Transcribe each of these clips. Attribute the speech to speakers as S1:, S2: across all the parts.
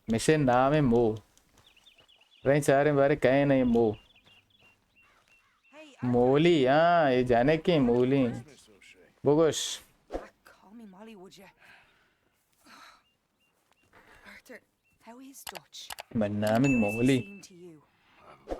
S1: Mission नाम है मो रही चारे बारे कहे नहीं मो मोली हाँ ये जाने की मोली बोगोश
S2: Call me Molly, would you? Arthur, how is Dutch?
S1: mein naam is
S2: How does he
S1: मोली
S2: seem to you?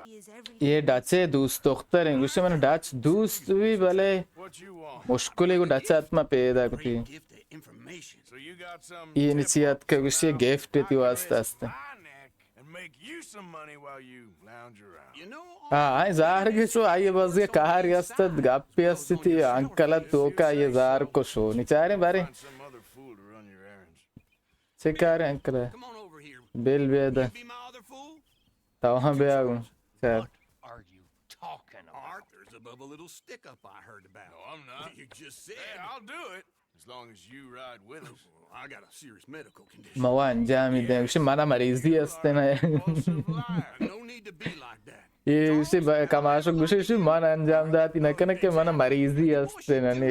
S2: He is
S1: ये
S2: everything.
S1: डच है दूस्त दोख्तर है गुस्से मैंने डच दूस्त भी भले
S3: What you want?
S1: मुश्किल है को डच आत्मा पैदा करती है
S4: Gift of information.
S3: So you got some
S1: ये
S3: tip
S1: निश्चित
S3: off
S1: का
S3: so
S1: गुस्से
S3: now
S1: गिफ्ट
S3: I
S1: देती
S3: can
S1: वास्ते
S3: risk
S1: आस्ते
S3: my neck and make you some money while you lounge around.
S4: You know,
S1: हाँ ज़ार के शो आये बस ये कहार यास्ते गाप्पी आस्ते थी अंकल तो का ये ज़ार को शो निचारे बारे
S3: Find some other fool to run your errands.
S1: शिकार uncle
S4: come on over here.
S1: Bill बेदा
S4: Be my other fool.
S1: ताऊं बेआगुं sir
S4: What are you talking about? Arthur's above a little stick up I heard about.
S3: No, I'm not.
S4: You just said.
S3: Hey, I'll do it as long as you ride with us.
S4: I got a serious medical condition.
S1: मवान जामी दे उसे माना मरीज़ी आस्ते ना
S3: Compulsive liar.
S4: No need to be like that.
S1: ये उसे कमाशो गुस्से से माना अंजाम दाती ना करने के माना मरीज़ी आस्ते ना ने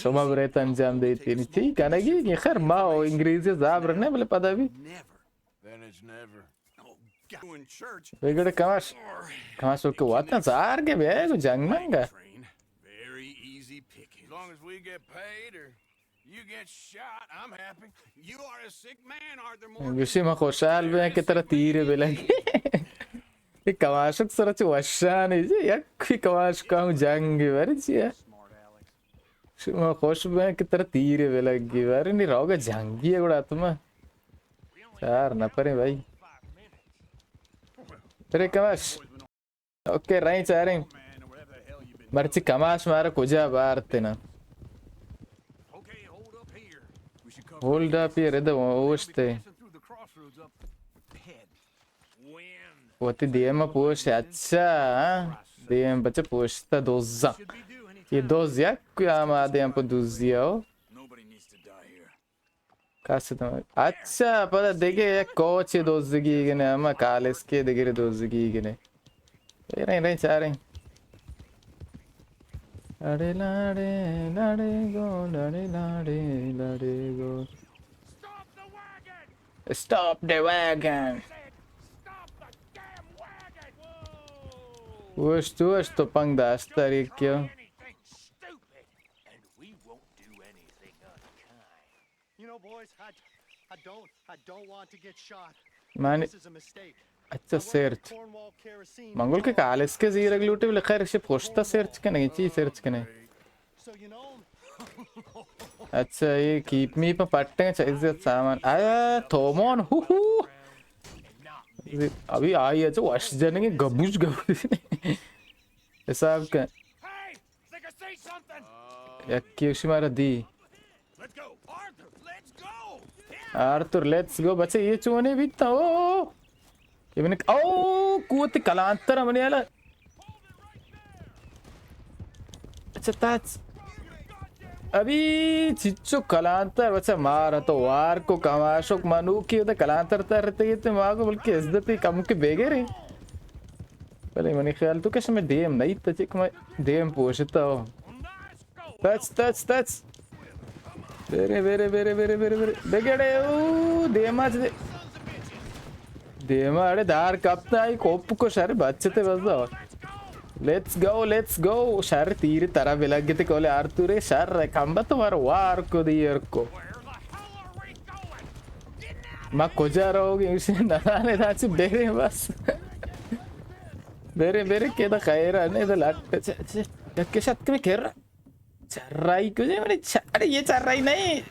S1: शोमा बरेत अंजाम देती नहीं थी कहने की ये खैर माँ इंग्लिश ज़ाब रखने वाले पता भी
S4: Never.
S3: Then it's never.
S4: Oh, go in church.
S1: वेगड़े कमाशो के वातना ज़ार के बेग जंग मंगा
S4: Train. Very easy picking.
S3: As long as we get paid or you get shot, I'm happy.
S4: You are a sick man, Arthur Morgan.
S1: गुस्से में खुशाल भी है कि तेरा तीर भी लगे ये कमाशक सर अच्छे वशान है जी यार कोई कमाश का हूँ जंग वारे जी यार मैं खुश भी है कि तेरा तीर भी लगी वारे नहीं रहोगा जंगी है गुड़ा तुम्हें यार ना परे भाई तेरे कमाश ओके रही चाह रही मर्ची कमाश मारा कुजा बार तेना
S4: Okay, hold up here. We should cover
S1: hold up ये रेदा वोस्ते
S4: through the crossroads up ahead. When?
S1: वो ती दिए में पोस्ट अच्छा दिए में बच्चे पोस्टा दोज़ा
S4: Should be due any
S1: ये दोज़ या कोई आम आदे हम पर दोज़िया हो
S4: Nobody needs to die here.
S1: कैसे तुम अच्छा पता देखे ये कोच ये दोज़ की गने हम कालेस के देखे दोज़ की गने ये रही चाह रही लाड़े लाड़े लाड़े गो लाड़े लाड़े लाड़े गो
S3: Stop the wagon!
S1: Stop the wagon
S3: Stop the damn wagon!
S1: Wash तो पंग दास्ता रे क्यों
S3: Anything stupid, and we won't do anything unkind.
S5: You know, boys, I don't want to get shot.
S1: माने
S5: This is a mistake.
S1: अच्छा search
S5: Cornwall kerosene.
S1: Mongol के Kallis के ज़ीरा ग्लूटे वाले खैर इसे पोस्टा सर्च करने की चीज़ सर्च करने
S5: So you know,
S1: अच्छा ये कीप मी पर पट्टे हैं चाहिए सामान आया थोमोन हु अभी आई है जो वश जाने के गबूज ऐसा आपका
S3: Hey, think I say something?
S1: या क्यों मारा दी
S3: Let's go, Arthur. Let's go.
S1: Arthur let's go बच्चे ये चोने भी था ओ ये मैंने ओ कुछ कलांतर हमने वाला अच्छा ताज अभी चिच्चो कलांतर बच्चा मारा तो वार को कमाशोक मानू की उधर कलांतर तरते तो माँ को बल्कि इज्जत कम के बेगे रे पहले मैंने ख्याल तो कैसे मैं डीएम नहीं तचिक मैं डीएम पूछता हूँ टच बेरे बेरे बेरे बेरे बेरे बेरे बेगड़े ओ डीएम आज दे डीएम अरे दार कप्ता ही कोप को सारे बच्चे थे बस लेट्स गो शर तीर तरह बिलग गए थे कोले आर्तुरे शर कंबा तुम्हारा वार को दियर को माँ कुजा रहोगे उसे नहाने दाची बेरे बस बेरे बेरे के दा खैर है नहीं तो लट के साथ में खेर चर्राई क्यों जे मैंने अरे ये चर्राई नहीं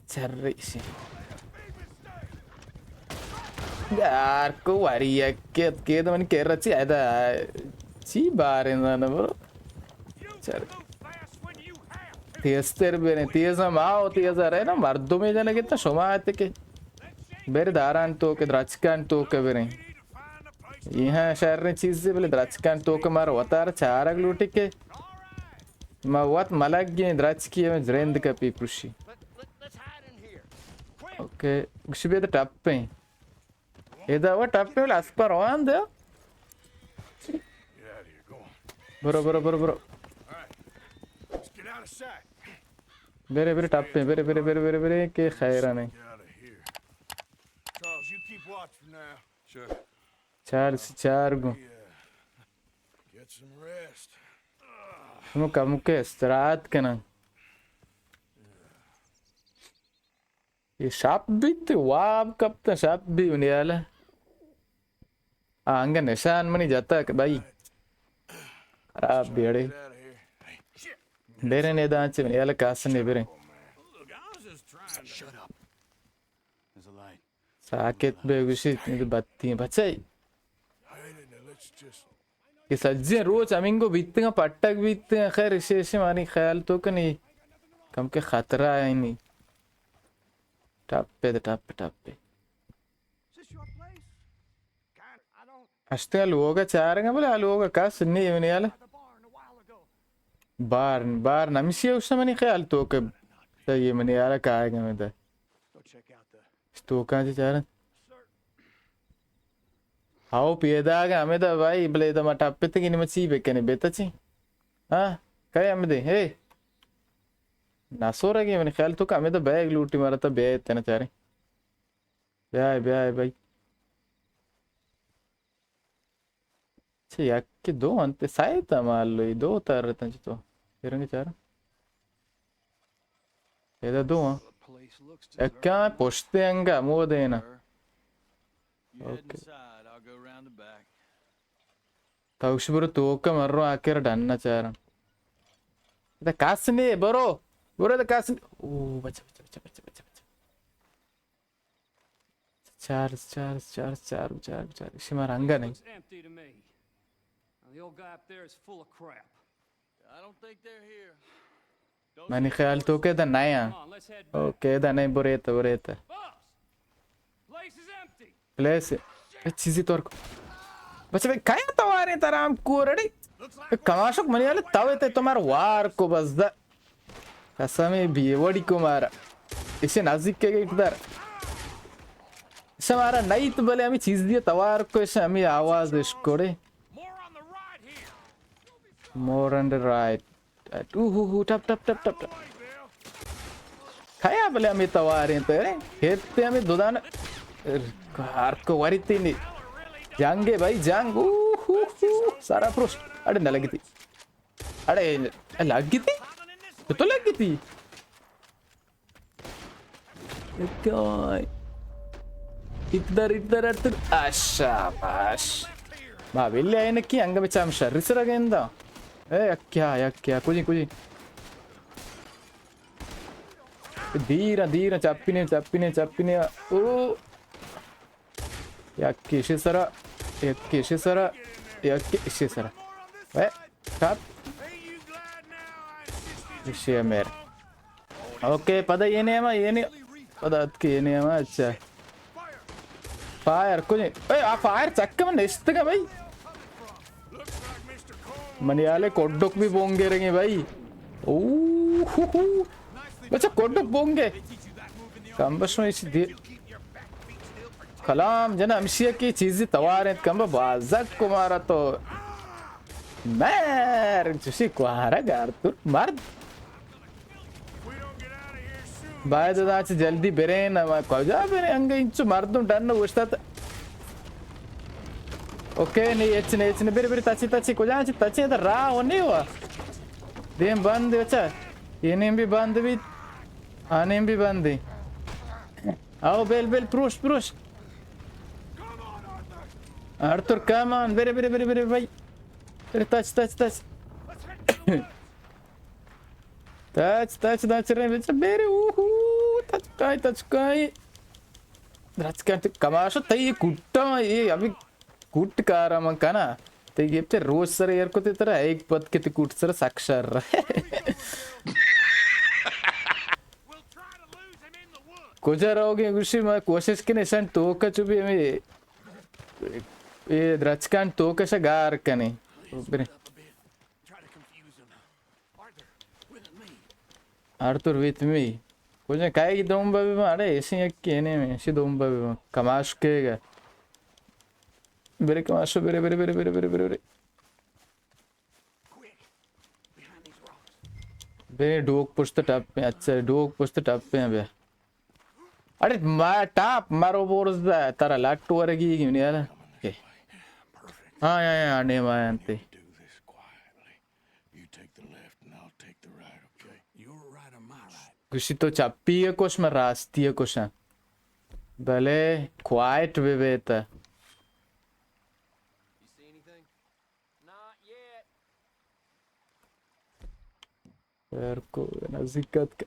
S1: चर्राई से यार को वारी है के तो मैंने कह रही है था ची बार है ना ब्रो चल तेस्तर बेने तेज़ा माओ तेज़ा रहे ना मर्दों में जाने कितना शोमा आते के बेरे दारान तो के द्राचकान तो के बेरे यहाँ शहर ने चीज़ से पहले द्राचकान तो के मारो वतार चारा ग्लूटी के मावत मलक ये द्राचकी है में जरेंद का पीपुशी ओके कुछ भी तो टप पे इधर वो टप पे लास्ट पर आन दे बरो बेरे बेरे टप पे बेरे के खैरा नहीं
S4: keep watch for now. Sure.
S1: चार गो
S4: Get some rest.
S1: मुके استراحت كنا شاب بيت واب كابتن شاب بي ونياله अंग निशान में नहीं जाता कि भाई खराब बेड़े
S4: Get out of here. Hey, shit.
S1: बेरे ने दांचे में याले कासन ने बेरे
S4: Look, I was just trying to. Shut up. There's a light.
S1: Saket बेगुशी इधर बत्ती है बच्चे
S4: Hey, let's just.
S1: ये सज्जे रोज अमिंगो बीतते हैं पट्टक बीतते हैं खैर इसे मानी ख्याल तो कि नहीं कम के खतरा है नहीं टप पे
S5: Is this your place? God, I don't.
S1: अश्ते लोगों का चार हैं बोले लोगों का कास नहीं है मैंने Yale
S5: The barn a while ago.
S1: बार नमिशिया उस समय नहीं ख्याल तो कि ये मैंने याले कहा है कि मैं तो
S5: Go check out the.
S1: तो कहाँ से चार आओ पिएदागा हमें तो भाई बोले तो मत आप पिते की निमची बेकने बेता ची हाँ क्या हमें दे हे ना सो रहा मैंने ख्याल तो हमें तो बैग लूटी मारा था बैग तेना चारे ब्याह भाई अच्छा यार के दो अंते साइड था मान लो ये दो उतार रहे थे तो फिरेंगे चार ये तो दो हाँ
S3: Place looks
S1: क्या पोस्टे अंगा मुँह देना
S3: You head
S1: Okay.
S3: inside, I'll go around the back.
S1: ताउश बरो तो का मर रहा आकर डरना चाह रहा इधर कासने बरो इधर कासने ओ बच्चा चार इसी मार अंगा नहीं
S6: Looks empty to me. Now, the old guy up there is full of crap.
S3: I don't think they're here.
S1: मैंने ख्याल तो के इधर नया
S6: Come on, let's head back.
S1: Okay इधर नहीं बुरे था
S6: Boss! Place is empty.
S1: Place चीज़ी तोर को बच्चे भाई क्या तवारे तराम कोरड़ी कमाशक मनी वाले तवे ते तुम्हारा वार को बस दा कसमे बीवड़ी को मारा इसे नाजिक के इधर इसे मारा नहीं तो बोले हमें चीज़ दिया तवार को इसे हमें आवाज़ इसकोड़े
S3: More on the right here.
S1: more on the right टप खाया बोले हमें तवारे तेरे खेते हमें दुदान कार को वारी तीनी जांगे भाई जांग सारा प्रोस अरे न लगी थी अरे लगी थी तो लगी थी इधर शाबाश बाबिल्ले आयने की अंग में चाम शर्रिस रगेंदा ए क्या कुछ धीरा चप्पिने ओ याक्की सरा ए कप इसे मेरे ओके पता ये नहीं पता ये नहीं अच्छा फायर कुछ ए आ फायर चक्के में नेस्ट का भाई मनियाले कोड्डोक भी बोंगे रहेंगे भाई ओह बच्चा कोड्डोक बोंगे कम बस में इसी कलाम जना अमशिया की चीज़ें तवारें कम बाज़क को मारा तो मैर जुसी को हारा गार तू मर्द बाय दाच जल्दी बेरे ना कोजा बेरे अंग इंचु मर्दुं डन्न उस्तात ओके नहीं एचने बेरे तची कोजा तची इधर रा होने हुआ देम बंद बच्चा ये नेम भी बंद भी आने भी बंद है आओ bell प्रूश Arthur, come on, very, भाई touch रहे बेचा बेरे touch काय रच करते कमाशो तई कुट्टा ये अभी कुट कारा मन का ना ते ये पे रोज सर यार को ते तरह एक पद के ते कुट सर साक्षर कुछ रहोगे गुस्से में कोशिश के निशान तो का चुभी में ये रचकान तो कैसे गार कने आर्थर विथ मी कुछ काय की दोम बाबी में अरे ऐसे एक केने में ऐसी दोम बाबी में कमाश केगा बेरे कमाशो बेरे बेरे डोक पुष्ट टप पे अच्छा डोक पुष्ट टप पे हैं बे अरे टाप मारो बोर्स तारा लाट्टू वरगी गिनी यार ओके हाँ या ने मायंते
S4: Do this quietly. You take the left and I'll take the right, okay? Your right or my right?
S1: कुछ तो चप्पी है कुछ में रास्ती है कुछ भले quite विवेत
S3: You see anything? Not yet.
S1: यार को नज़दीकत के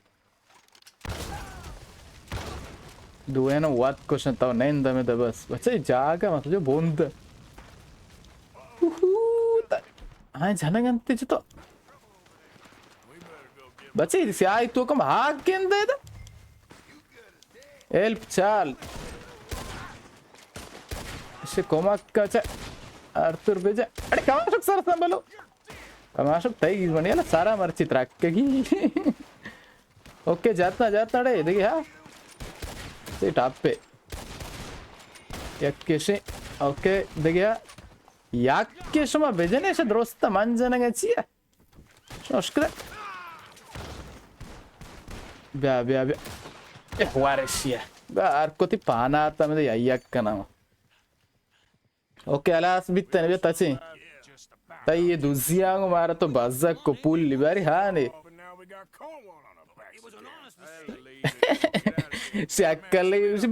S1: दुए ना वाट कुछ ना तो नहीं इंदा में तो बस बच्चे जागा मतलब जो बोंद हाँ जाना गंते जो तो बच्चे इसे आई तो कम हाक के अंदर था हेल्प चाल इसे कोमा का चा आर्थर बेजा अरे कमाशक सारा संभालो कमाशक तय बनी है ना सारा मर्चित रख के ही ओके जाता जाता अरे देखिए हाँ से टाप पे एक कैसे ओके देखिए याक के शमा बेजने से दोस्त मंजन गचिया शोष्करे ब्या एक वारसिया बार को ती पाना आता में तो याक का नाम ओके अलास बित्ते ने तचे ताई ये दूसरिया को मारा तो बाज़क को पुल लिबारी हाँ ने
S4: But now we got Cornwall on our backs. It was an honest mistake.
S1: से अक्कल लगी उसी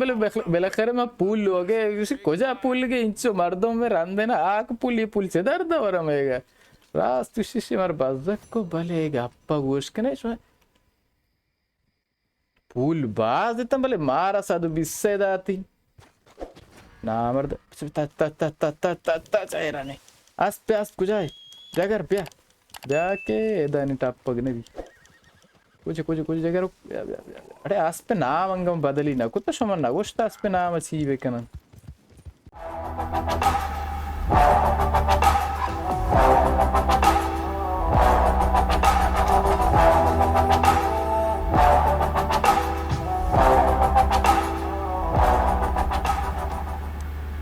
S1: बेला खरे में पुल हो गए उसी कोजा पुल के इंचो मर्दों में रन देना आक पुल ये पुल से दर्द हो रहा मेगा रास तुझे से मार बाज़क को भलेगा अप्पा गोश के नहीं शो पुल बाज इतना भले मारा साधु बिस्से दाती ना मर्द ता चाहे राने आस पे आस कुछ आए जगह ब्या के दानी टाप पगने भी कुछ जगह रुक ब्या अरे आस पे नाम अंगम बदली ना कुछ तो शमन ना कुछ तो आस पे नाम अच्छी बेकना